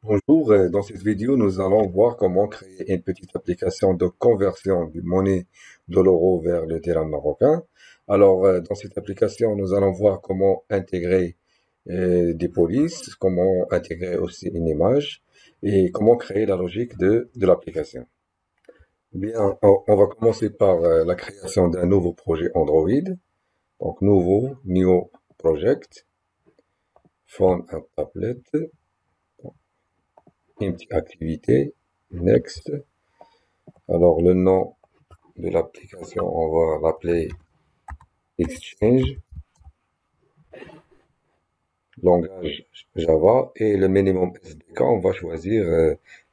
Bonjour, dans cette vidéo, nous allons voir comment créer une petite application de conversion du monnaie de l'euro vers le dirham marocain. Alors, dans cette application, nous allons voir comment intégrer des polices, comment intégrer aussi une image et comment créer la logique de l'application. Eh bien, on va commencer par la création d'un nouveau projet Android. Donc, New Project, Phone and Tablet, une petite activité, Next. Alors, le nom de l'application, on va l'appeler Exchange, langage Java, et le minimum SDK, on va choisir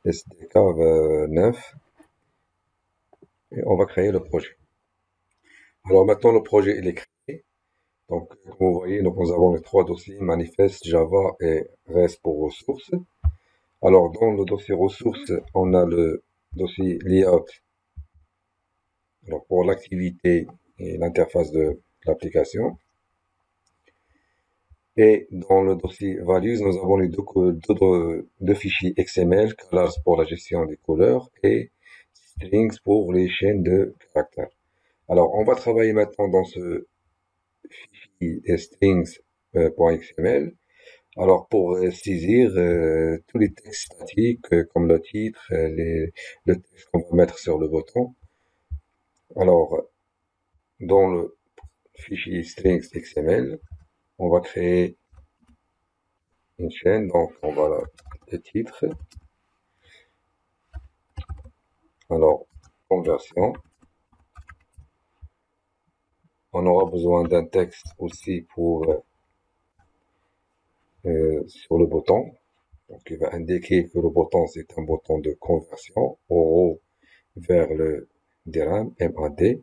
SDK 9 et on va créer le projet. Alors maintenant, le projet il est créé. Donc, comme vous voyez, nous avons les trois dossiers, manifeste, Java et REST pour ressources. Alors, dans le dossier ressources, on a le dossier layout, alors pour l'activité et l'interface de l'application. Et dans le dossier values, nous avons les deux fichiers XML, colors pour la gestion des couleurs et strings pour les chaînes de caractères. Alors, on va travailler maintenant dans ce fichier strings.xml. Alors, pour saisir tous les textes statiques, comme le titre, le texte qu'on va mettre sur le bouton. Alors, dans le fichier strings.xml, on va créer une chaîne, donc on va le titre. Alors, conversion. On aura besoin d'un texte aussi pour sur le bouton. Donc, il va indiquer que le bouton c'est un bouton de conversion euro vers le dirham MAD.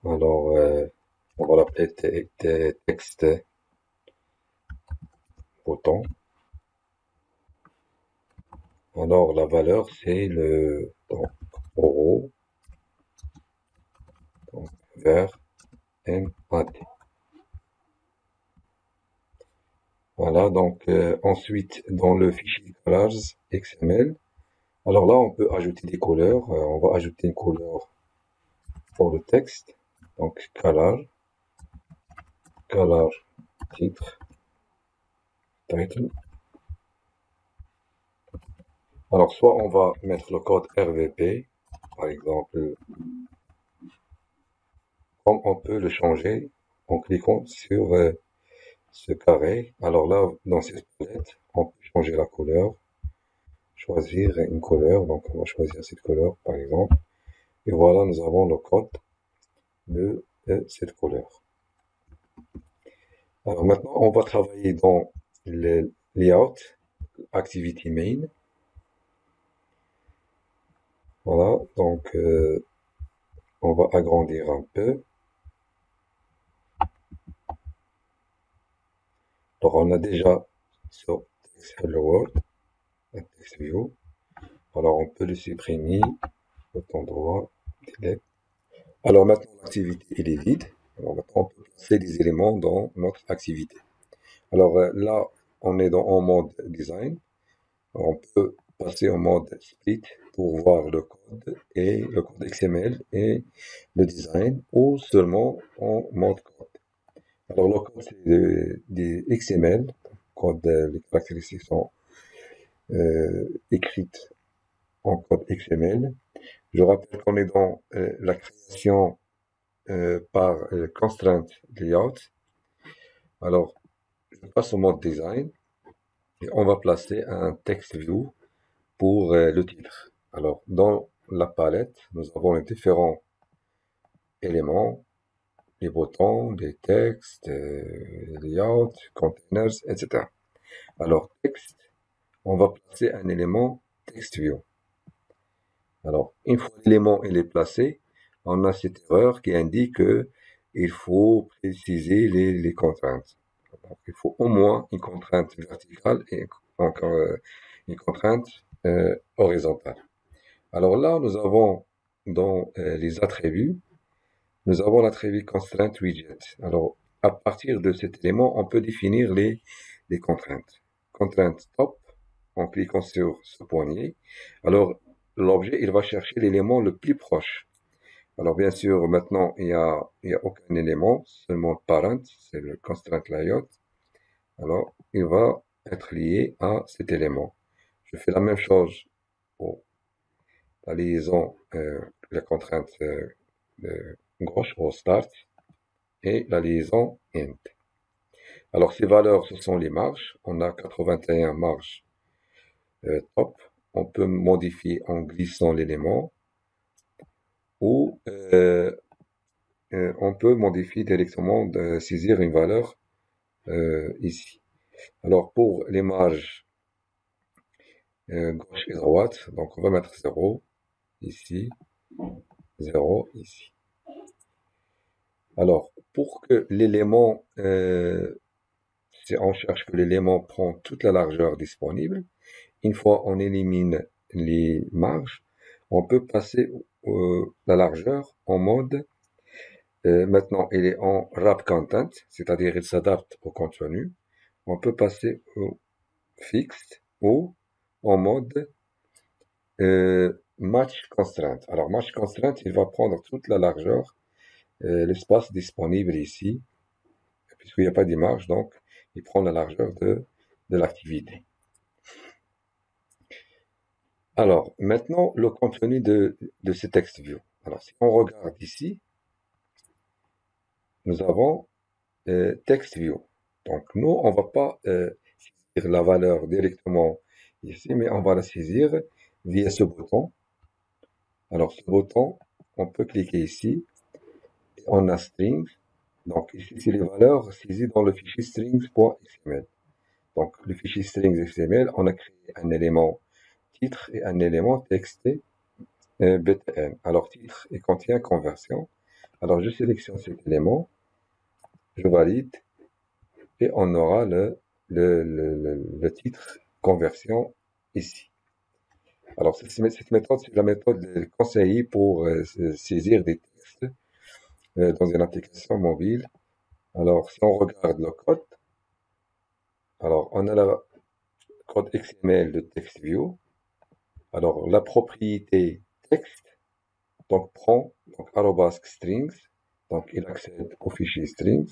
Alors, on va l'appeler texte bouton. Alors, la valeur c'est le donc, euro donc, vers MAD. Voilà, donc ensuite dans le fichier colors XML, alors là on peut ajouter des couleurs. On va ajouter une couleur pour le texte, donc color titre, title. Alors soit on va mettre le code RVP, par exemple, comme on peut le changer en cliquant sur ce carré. Alors là, dans cette palette, on peut changer la couleur, choisir une couleur. Donc on va choisir cette couleur par exemple. Et voilà, nous avons le code de cette couleur. Alors maintenant, on va travailler dans le layout, activity main. Voilà, donc on va agrandir un peu. Alors on a déjà sur Text Hello World, un text view. Alors on peut le supprimer, bouton droit, delete. Alors maintenant l'activité elle est vide. Alors maintenant on peut placer des éléments dans notre activité. Alors là, on est en mode design. On peut passer en mode split pour voir le code et le code XML et le design ou seulement en mode code. Alors le code c'est des XML, code, les caractéristiques sont écrites en code XML. Je rappelle qu'on est dans la création par constraint layout. Alors je passe au mode design et on va placer un text view pour le titre. Alors, dans la palette, nous avons les différents éléments, les boutons, les textes, layout, containers, etc. Alors, texte, on va placer un élément text view. Alors, une fois l'élément est placé, on a cette erreur qui indique que il faut préciser les contraintes. Donc, il faut au moins une contrainte verticale et encore une contrainte horizontale. Alors là, nous avons dans les attributs, nous avons l'attribut constraint widget. Alors, à partir de cet élément, on peut définir les contraintes. contrainte top, en cliquant sur ce poignet, alors l'objet, il va chercher l'élément le plus proche. Alors bien sûr, maintenant, il y a aucun élément, seulement parent, c'est le constraint layout. Alors, il va être lié à cet élément. Je fais la même chose pour la liaison, la contrainte gauche au start et la liaison int. Alors, ces valeurs, ce sont les marges. On a 81 marges top. On peut modifier en glissant l'élément ou on peut modifier directement de saisir une valeur ici. Alors, pour les marges gauche et droite, donc on va mettre 0 ici, 0 ici. Alors, pour que l'élément, si on cherche que l'élément prend toute la largeur disponible, une fois on élimine les marges, on peut passer la largeur en mode, maintenant il est en wrap content, c'est-à-dire il s'adapte au contenu. On peut passer au fixe ou en mode match constraint. Alors match constraint, il va prendre toute la largeur, l'espace disponible ici, puisqu'il n'y a pas d'image, donc il prend la largeur de l'activité. Alors, maintenant, le contenu de ce text view. Alors, si on regarde ici, nous avons text view. Donc, nous, on ne va pas saisir la valeur directement ici, mais on va la saisir via ce bouton. Alors, ce bouton, on peut cliquer ici, et on a string. Donc, ici, c'est les valeurs saisies dans le fichier strings.xml. Donc, le fichier strings.xml, on a créé un élément titre et un élément texte btn. Alors, titre, il contient conversion. Alors, je sélectionne cet élément, je valide, et on aura le titre conversion ici. Alors, cette méthode, c'est la méthode conseillée pour saisir des textes dans une application mobile. Alors, si on regarde le code, alors on a le code XML de TextView. Alors, la propriété texte, donc prend, donc @strings, donc il accède au fichier strings,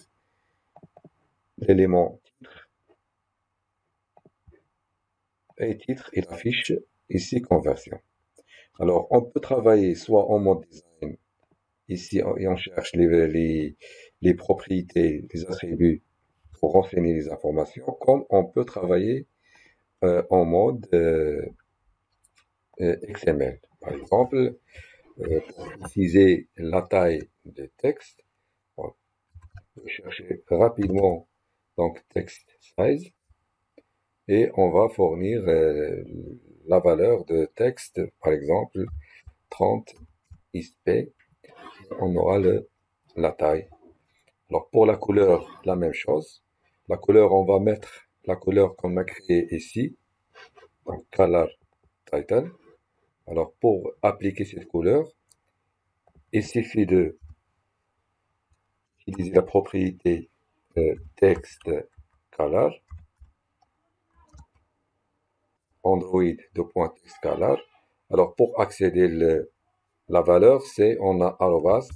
l'élément titre, et titre, il affiche ici conversion. Alors, on peut travailler soit en mode design, ici, et on cherche les propriétés, les attributs pour renseigner les informations, comme on peut travailler en mode XML. Par exemple, pour préciser la taille des textes, on peut chercher rapidement donc text size et on va fournir la valeur de texte, par exemple 30 ISP, on aura la taille. Alors pour la couleur, la même chose. La couleur, on va mettre la couleur qu'on a créée ici, donc color title. Alors pour appliquer cette couleur, il suffit de utiliser la propriété text color, Android de .text color. Alors pour accéder la valeur, c'est on a arrobas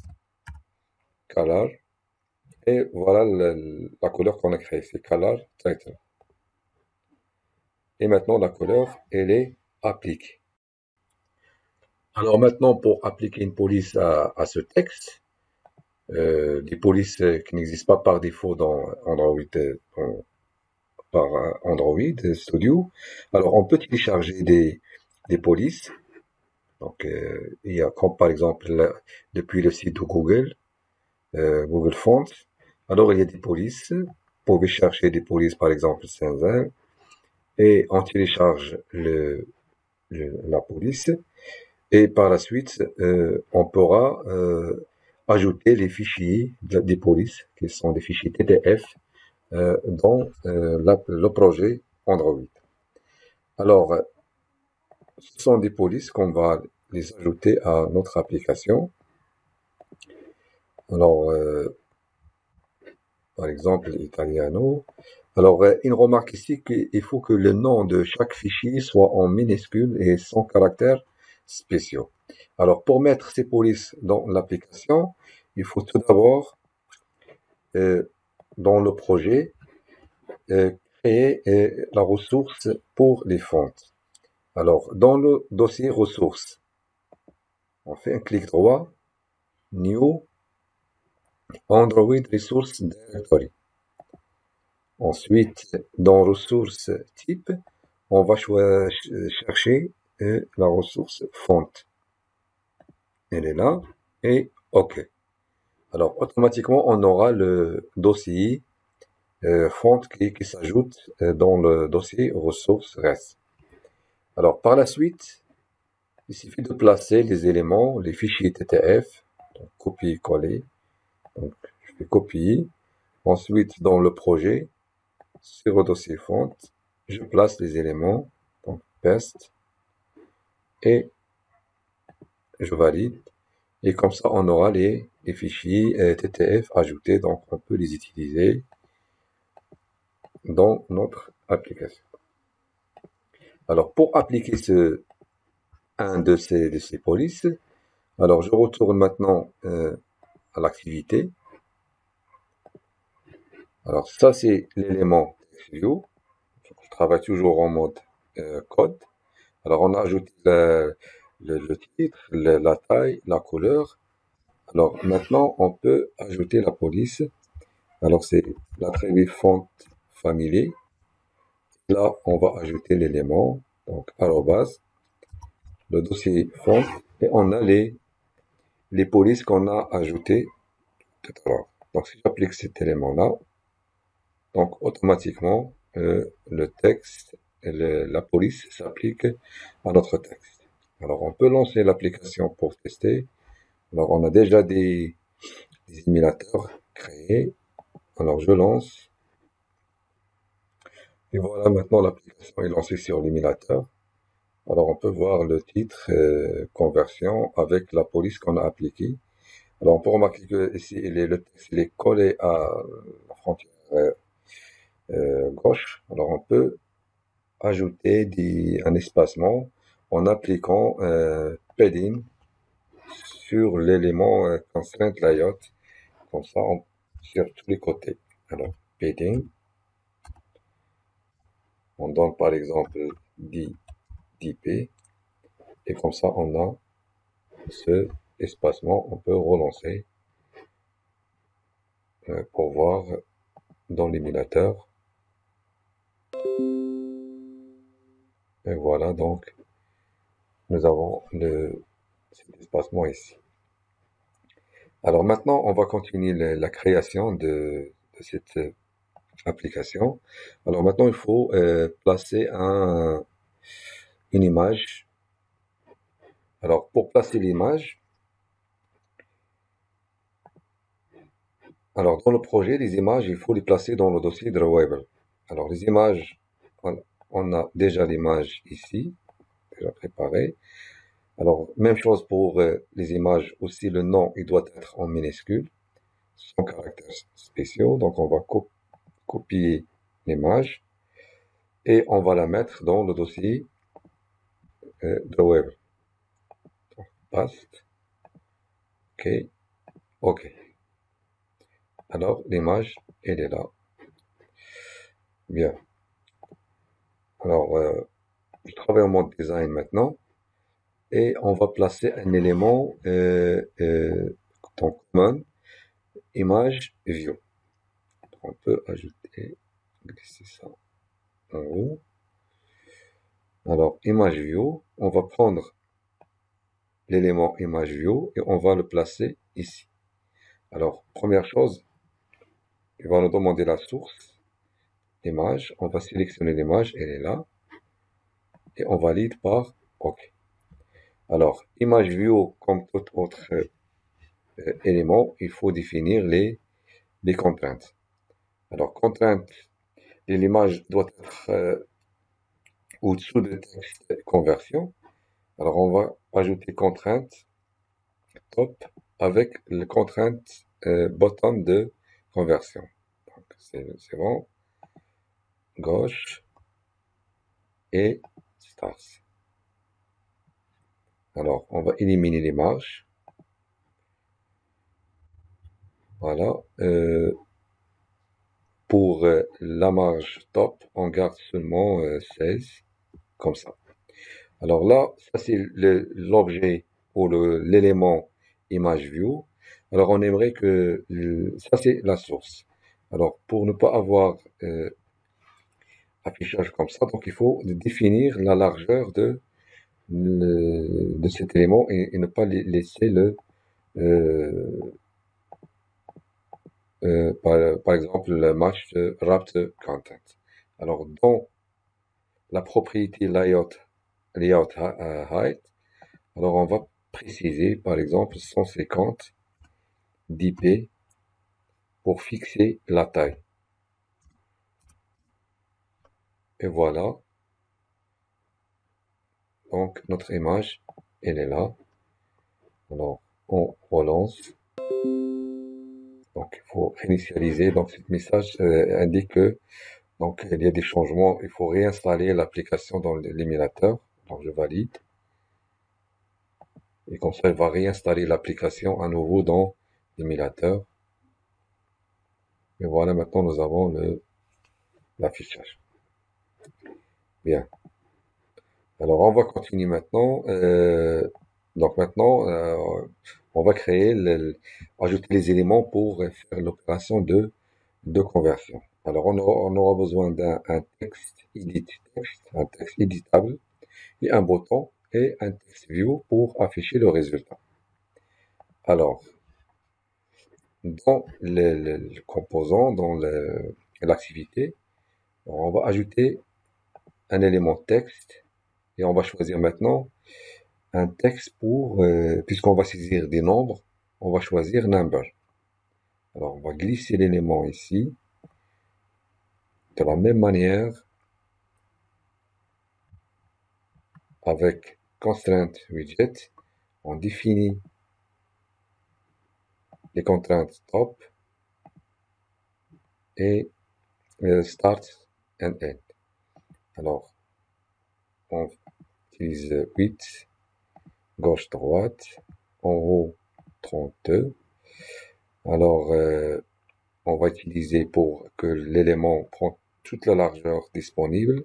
color et voilà la couleur qu'on a créée, c'est color title. Et maintenant la couleur, elle est appliquée. Alors maintenant, pour appliquer une police à ce texte, des polices qui n'existent pas par défaut dans Android, par Android Studio. Alors on peut télécharger des polices. Donc il y a comme par exemple depuis le site de Google, Google Fonts. Alors il y a des polices. Vous pouvez chercher des polices par exemple Senza et on télécharge la police. Et par la suite, on pourra ajouter les fichiers des polices, qui sont des fichiers TTF, dans le projet Android. Alors, ce sont des polices qu'on va les ajouter à notre application. Alors, par exemple, Italiano. Alors, une remarque ici qu'il faut que le nom de chaque fichier soit en minuscule et sans caractères spéciaux. Alors, pour mettre ces polices dans l'application, il faut tout d'abord, euh, dans le projet, euh, créer la ressource pour les fontes. Alors, dans le dossier ressources, on fait un clic droit, New Android Resource Directory. Ensuite, dans ressources type, on va chercher la ressource fonte. Elle est là et OK. Alors, automatiquement, on aura le dossier fonte qui s'ajoute dans le dossier ressources REST. Alors, par la suite, il suffit de placer les éléments, les fichiers TTF, donc copier-coller. Donc, je fais copier. Ensuite, dans le projet, sur le dossier fonte, je place les éléments, donc paste, et je valide. Et comme ça, on aura les fichiers TTF ajoutés, donc on peut les utiliser dans notre application. Alors, pour appliquer un de ces polices, alors je retourne maintenant à l'activité. Alors, ça, c'est l'élément TextView. Je travaille toujours en mode code. Alors, on a ajouté le titre, la taille, la couleur. Alors, maintenant, on peut ajouter la police. Alors, c'est l'attribut font family. Là, on va ajouter l'élément, donc arrobase, le dossier font, et on a les polices qu'on a ajoutées tout à l'heure. Donc, si j'applique cet élément-là, donc automatiquement, le texte, la police s'applique à notre texte. Alors, on peut lancer l'application pour tester. Alors, on a déjà des émulateurs créés. Alors, je lance. Et voilà, maintenant l'application est lancée sur l'émulateur. Alors, on peut voir le titre conversion avec la police qu'on a appliquée. Alors, on peut remarquer que ici, le texte il est collé à la frontière gauche. Alors, on peut ajouter un espacement en appliquant padding sur l'élément constraint layout, comme ça, sur tous les côtés. Alors, padding, on donne par exemple 10 d'IP, et comme ça, on a ce espacement, on peut relancer pour voir dans l'émulateur. Et voilà, donc, nous avons cet espacement ici. Alors maintenant, on va continuer la création de cette application. Alors maintenant, il faut placer une image. Alors, pour placer l'image, alors dans le projet, les images, il faut les placer dans le dossier Drawable. Alors, les images, on a déjà l'image ici, déjà préparée. Alors, même chose pour les images, aussi le nom, il doit être en minuscule, sans caractères spéciaux. Donc, on va copier l'image et on va la mettre dans le dossier Drawable. Paste, OK, OK. Alors, l'image, elle est là. Bien. Alors, je travaille en mode design maintenant. Et on va placer un élément donc common, image view. On peut ajouter, glisser ça en haut. Alors, image view, on va prendre l'élément image view et on va le placer ici. Alors, première chose, il va nous demander la source, image. On va sélectionner l'image, elle est là. Et on valide par OK. Alors, image view, comme tout autre élément, il faut définir les contraintes. Alors, contrainte, l'image doit être au-dessous de texte conversion. Alors, on va ajouter contrainte top avec le contrainte bottom de conversion. Donc, c'est bon. gauche et stars. Alors, on va éliminer les marges. Voilà. Pour la marge top, on garde seulement 16, comme ça. Alors là, ça c'est l'objet ou l'élément image view. Alors on aimerait que ça c'est la source. Alors pour ne pas avoir affichage comme ça, donc il faut définir la largeur de cet élément et ne pas laisser euh, par exemple le match wrapped content. Alors dans la propriété layout height, alors on va préciser par exemple 150 d'IP pour fixer la taille. Et voilà, donc notre image, elle est là. Alors on relance. Donc il faut réinitialiser. Donc ce message indique que donc il y a des changements. Il faut réinstaller l'application dans l'émulateur. Donc je valide. Et comme ça, elle va réinstaller l'application à nouveau dans l'émulateur. Et voilà, maintenant nous avons l'affichage. Bien. Alors on va continuer maintenant. Donc maintenant, on va ajouter les éléments pour faire l'opération de conversion. Alors on aura besoin d'un texte edit text, un texte éditable et un bouton et un text view pour afficher le résultat. Alors dans le composant, dans l'activité, on va ajouter un élément texte et on va choisir maintenant un texte puisqu'on va saisir des nombres, on va choisir number. Alors on va glisser l'élément ici de la même manière avec constraint widget, on définit les contraintes top et start and end. Alors on utilise 8, gauche droite, en haut 32. Alors on va utiliser pour que l'élément prend toute la largeur disponible,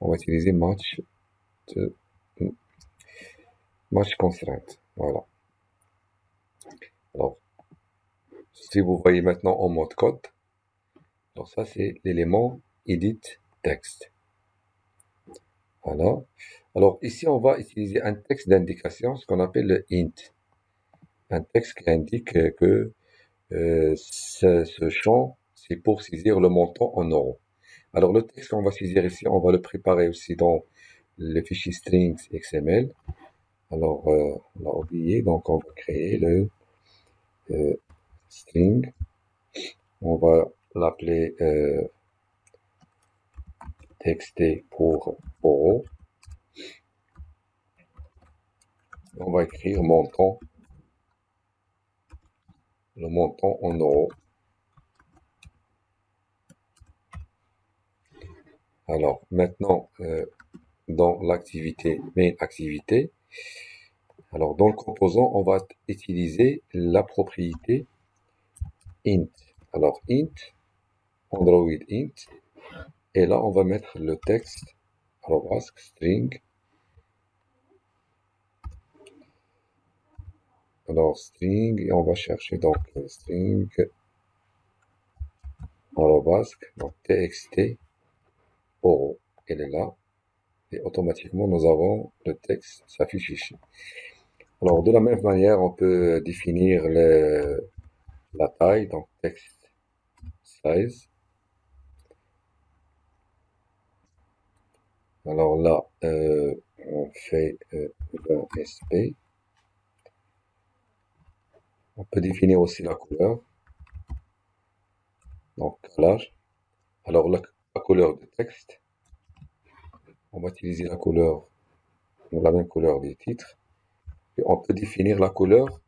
on va utiliser match constraint. Voilà. Alors, si vous voyez maintenant en mode code, alors ça c'est l'élément edit text. Voilà. Alors ici on va utiliser un texte d'indication, ce qu'on appelle le int. Un texte qui indique que ce champ c'est pour saisir le montant en euros. Alors le texte qu'on va saisir ici, on va le préparer aussi dans le fichier strings XML. Alors on a oublié, donc on va créer le string. On va l'appeler txt pour euro. On va écrire montant, le montant en euros. Alors maintenant, dans l'activité main activité, alors dans le composant, on va utiliser la propriété int. Alors int, Android int, et là on va mettre le texte string. Alors string, et on va chercher donc string donc txt euro. Elle est là. Et automatiquement, nous avons le texte s'affiche ici. Alors, de la même manière, on peut définir la taille, donc text size. Alors là, on fait 20 sp. On peut définir aussi la couleur. Donc, color. Alors, la couleur de texte. On va utiliser la même couleur des titres. Et on peut définir la couleur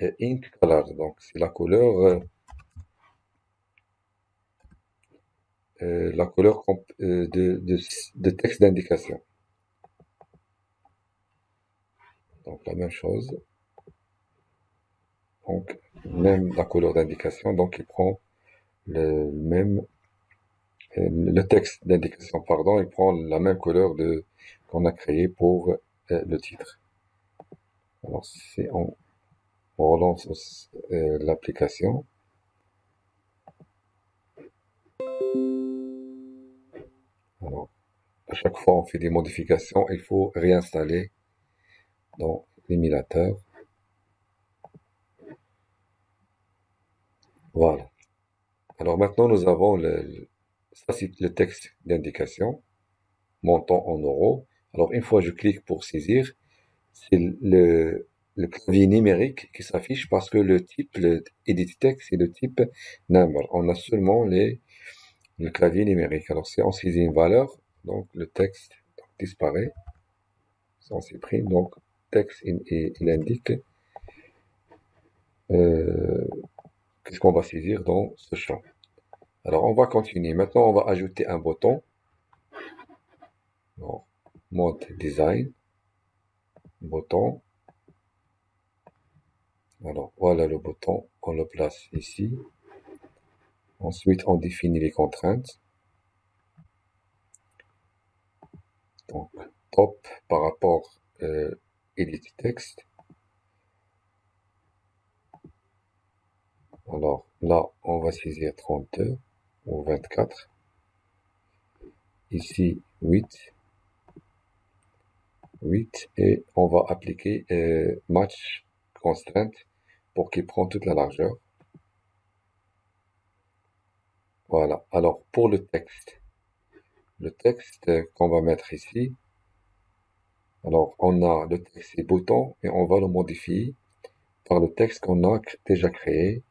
ink color. Donc, c'est la couleur la couleur de texte d'indication. Donc la même chose, donc même la couleur d'indication, donc il prend le même, le texte d'indication, pardon, il prend la même couleur qu'on a créé pour le titre. Alors si on relance l'application, alors à chaque fois on fait des modifications, il faut réinstaller dans l'émulateur. Voilà. Alors maintenant nous avons ça c'est le texte d'indication, montant en euros. Alors une fois je clique pour saisir, c'est le clavier numérique qui s'affiche parce que le type, le edit text, c'est le type number. On a seulement le clavier numérique. Alors si on saisit une valeur, donc le texte disparaît. Si on supprime, donc texte, il indique euh, qu'est-ce qu'on va saisir dans ce champ. Alors on va continuer. Maintenant, on va ajouter un bouton. Alors, mode design, bouton. Alors voilà le bouton, on le place ici. Ensuite, on définit les contraintes. Donc, top par rapport edit text. Alors là, on va saisir 32 ou 24. Ici, 8. Et on va appliquer match constraint pour qu'il prenne toute la largeur. Voilà. Alors, pour le texte qu'on va mettre ici, alors on a le texte et bouton et on va le modifier par le texte qu'on a déjà créé.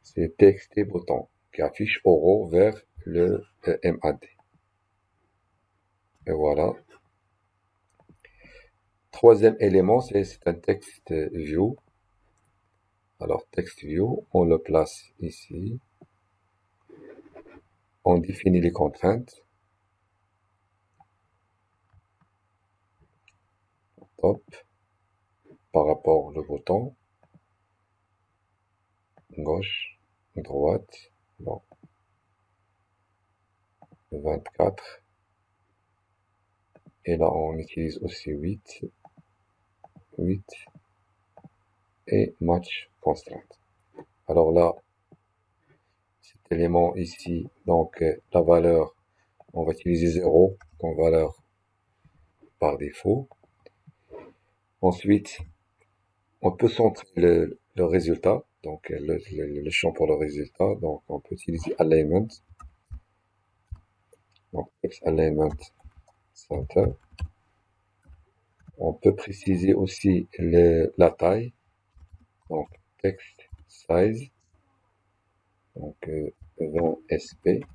C'est texte et bouton qui affiche euro vers le MAD. Et voilà. Troisième élément, c'est un texte view. Alors, texte view, on le place ici. On définit les contraintes. Top. Par rapport au bouton. Gauche, droite. Bon. 24. Et là, on utilise aussi 8. Et match constraint. Alors là, cet élément ici, donc la valeur, on va utiliser 0 comme valeur par défaut. Ensuite, on peut centrer le résultat, donc le champ pour le résultat. Donc, on peut utiliser alignment. Donc, text alignment center. On peut préciser aussi la taille. Donc, text size. Donc, 20 sp.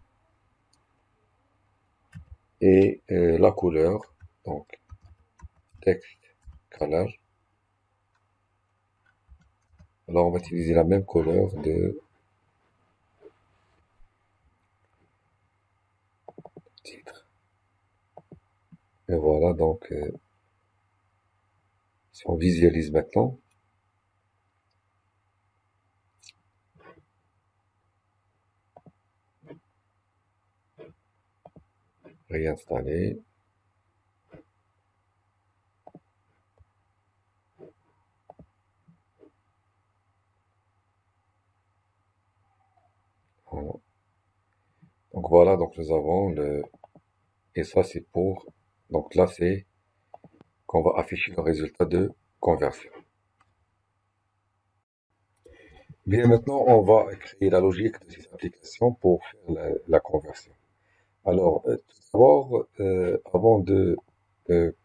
Et la couleur. Donc, text color. Alors, on va utiliser la même couleur de titre. Et voilà, donc, si on visualise maintenant, réinstaller. Voilà. Donc voilà, donc nous avons et ça c'est pour, donc là c'est qu'on va afficher le résultat de conversion. Bien maintenant, on va créer la logique de cette application pour faire la conversion. Alors, tout d'abord, avant de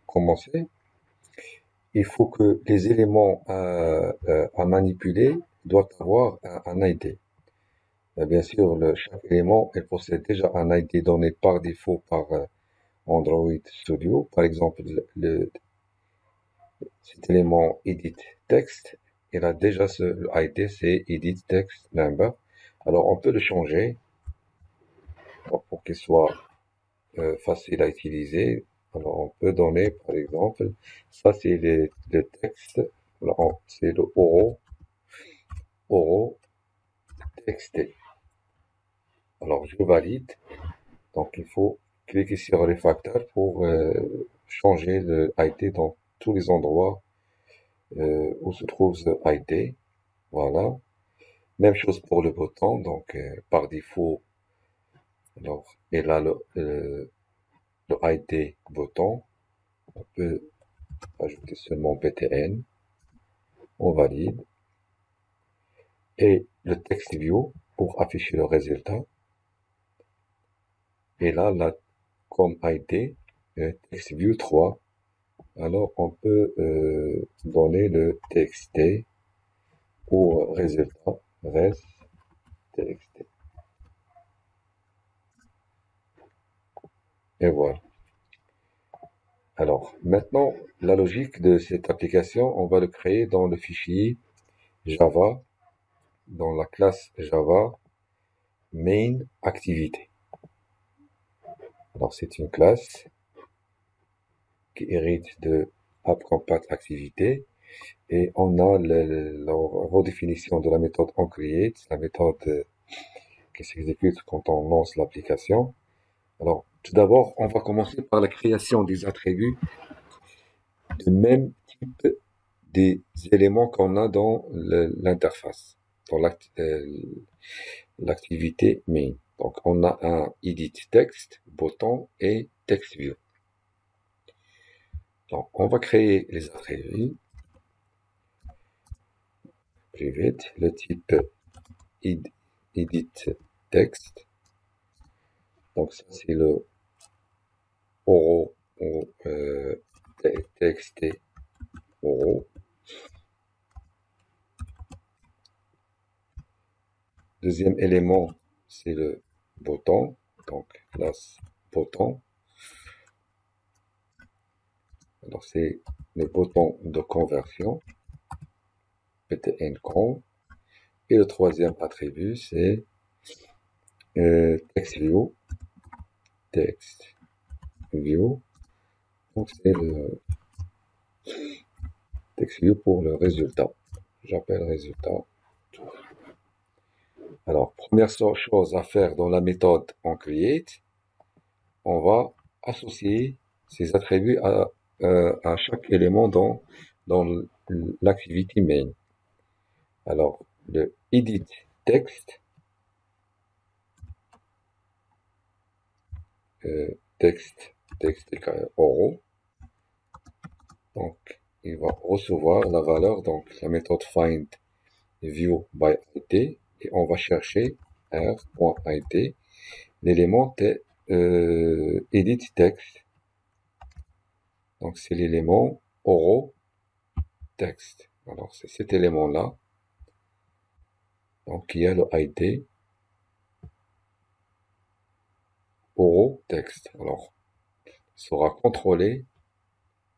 commencer, il faut que les éléments à manipuler doivent avoir un ID. Bien sûr, chaque élément, il possède déjà un ID donné par défaut par Android Studio. Par exemple, cet élément edit text, il a déjà le ID, c'est edit text number. Alors, on peut le changer. pour qu'il soit facile à utiliser. Alors, on peut donner, par exemple, ça c'est le texte, alors, c'est le oro texté. Alors, je valide. Donc, il faut cliquer sur les facteurs pour changer le ID dans tous les endroits où se trouve ce ID. Voilà. Même chose pour le bouton. Donc, par défaut, alors, il a le ID bouton. On peut ajouter seulement btn. On valide. Et le text view pour afficher le résultat. Et là, comme ID, text view 3. Alors, on peut donner le txt pour résultat res txt. Et voilà. Alors, maintenant, la logique de cette application, on va le créer dans le fichier Java, dans la classe Java main activité. Alors, c'est une classe qui hérite de AppCompat activité. Et on a la redéfinition de la méthode onCreate, la méthode qui s'exécute quand on lance l'application. Alors, tout d'abord, on va commencer par la création des attributs de même type des éléments qu'on a dans l'interface, dans l'activité main. Donc, on a un edit text, bouton et text view. Donc, on va créer les attributs. Private, le type edit text. Donc, ça, c'est le oro ou txt oro. Deuxième élément, c'est le bouton. Donc, classe bouton. Alors, c'est le bouton de conversion, btn-conv. Et le troisième attribut, c'est text view. Text view. Donc, c'est le text view pour le résultat. J'appelle résultat. Alors, première chose à faire dans la méthode onCreate, on va associer ces attributs à chaque élément dans l'activité main. Alors, le edit text, text oro. Donc, il va recevoir la valeur, donc la méthode find view by id, et on va chercher r.id, l'élément edit text. Donc, c'est l'élément oro text. Alors, c'est cet élément-là. Donc, il y a le id oro text. Alors, il sera contrôlé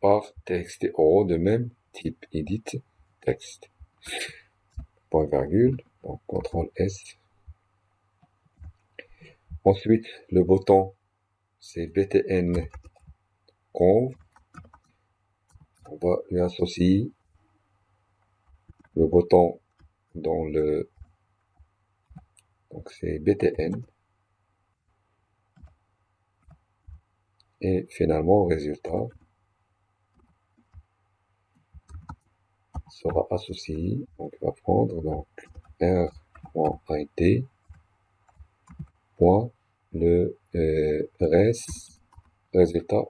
par txt oro de même type edit text. Point virgule. Donc, CTRL S. Ensuite, le bouton, c'est btn conv. On va lui associer le bouton dans le, donc c'est btn. Et finalement, résultat sera associé. Donc, on va prendre donc r.id point le résultat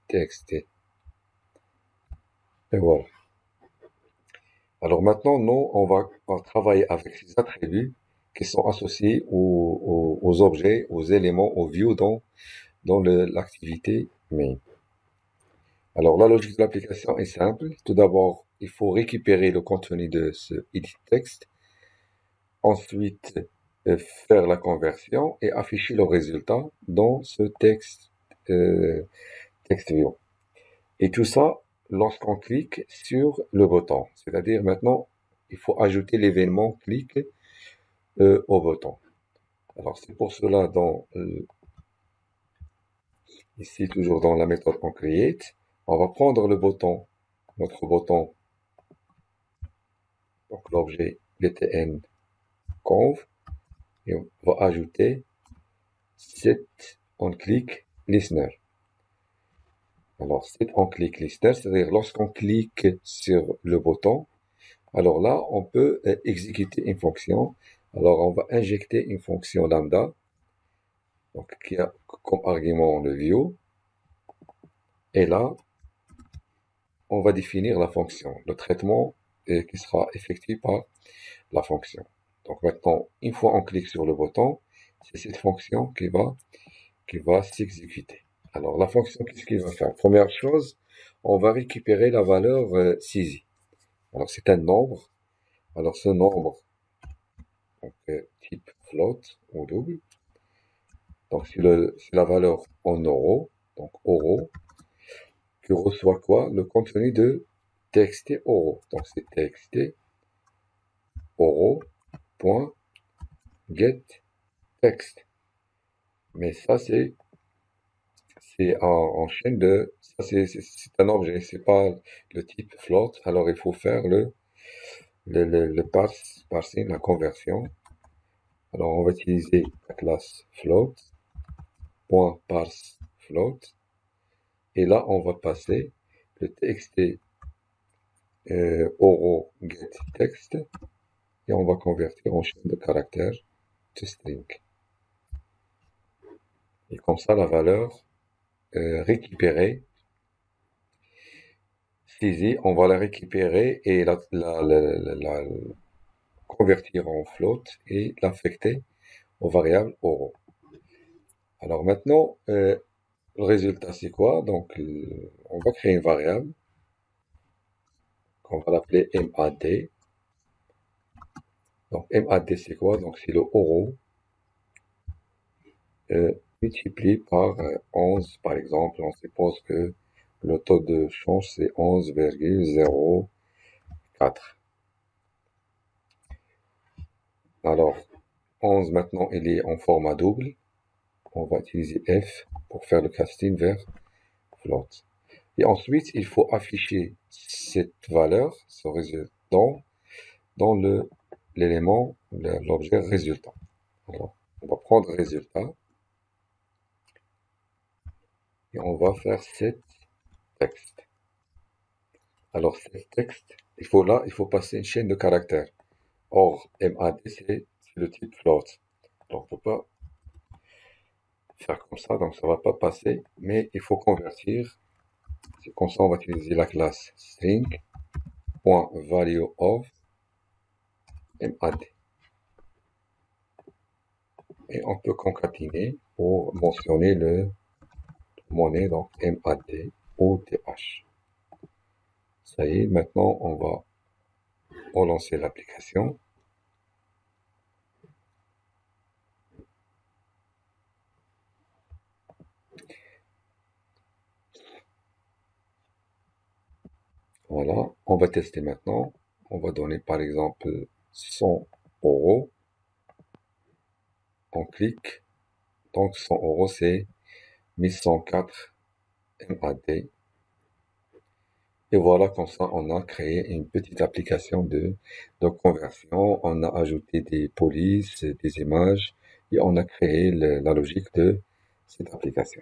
txt. Et voilà. Alors maintenant, nous, on va travailler avec ces attributs qui sont associés aux objets, aux éléments, aux views dans l'activité main. Alors la logique de l'application est simple. Tout d'abord, il faut récupérer le contenu de ce edit text. Ensuite, faire la conversion et afficher le résultat dans ce texte view. Et tout ça lorsqu'on clique sur le bouton. C'est-à-dire maintenant, il faut ajouter l'événement clic au bouton. Alors c'est pour cela dans Ici, toujours dans la méthode onCreate, on va prendre le bouton, notre bouton, donc l'objet btn conv, et on va ajouter set onClick listener. Alors, set onClick listener, c'est-à-dire lorsqu'on clique sur le bouton, alors là, on peut exécuter une fonction. Alors, on va injecter une fonction lambda, donc qui a comme argument le view, et là, on va définir la fonction, le traitement qui sera effectué par la fonction. Donc maintenant, une fois on clique sur le bouton, c'est cette fonction qui va s'exécuter. Alors la fonction, qu'est-ce qu'il va faire? Première chose, on va récupérer la valeur saisie. Alors c'est un nombre. Alors ce nombre, donc, type float ou double. Donc c'est la valeur en euros, donc euros, qui reçoit quoi? Le contenu de txt euro. Donc c'est txt euro.getText. Mais ça c'est en chaîne de ça c'est un objet, c'est pas le type float. Alors il faut faire le parsing, la conversion. Alors on va utiliser la classe float.parseFloat et là on va passer le txt euro getText et on va convertir en chaîne de caractères to string. Et comme ça la valeur récupérée saisie, on va la récupérer et la convertir en float et l'affecter aux variables euro. Alors maintenant, le résultat c'est quoi? Donc on va créer une variable qu'on va l'appeler MAD. Donc MAD c'est quoi? Donc c'est le euro multiplié par 11 par exemple. On suppose que le taux de change c'est 11,04. Alors 11 maintenant il est en format double. On va utiliser F pour faire le casting vers float. Et ensuite, il faut afficher cette valeur, ce résultat, dans l'élément, l'objet résultat. Alors, on va prendre résultat et on va faire set texte. Alors, set texte, il faut passer une chaîne de caractères. Or, MAD, c'est le type float. Donc, on ne peut pas faire comme ça, donc ça ne va pas passer, mais il faut convertir. C'est comme ça, on va utiliser la classe string.valueOf MAD. Et on peut concaténer pour mentionner le monnaie, donc MAD ou TH. Ça y est, maintenant on va relancer l'application. Voilà, on va tester maintenant. On va donner par exemple 100 euros. On clique. Donc 100 euros, c'est 1104 MAD. Et voilà, comme ça, on a créé une petite application de conversion. On a ajouté des polices, des images, et on a créé la logique de cette application.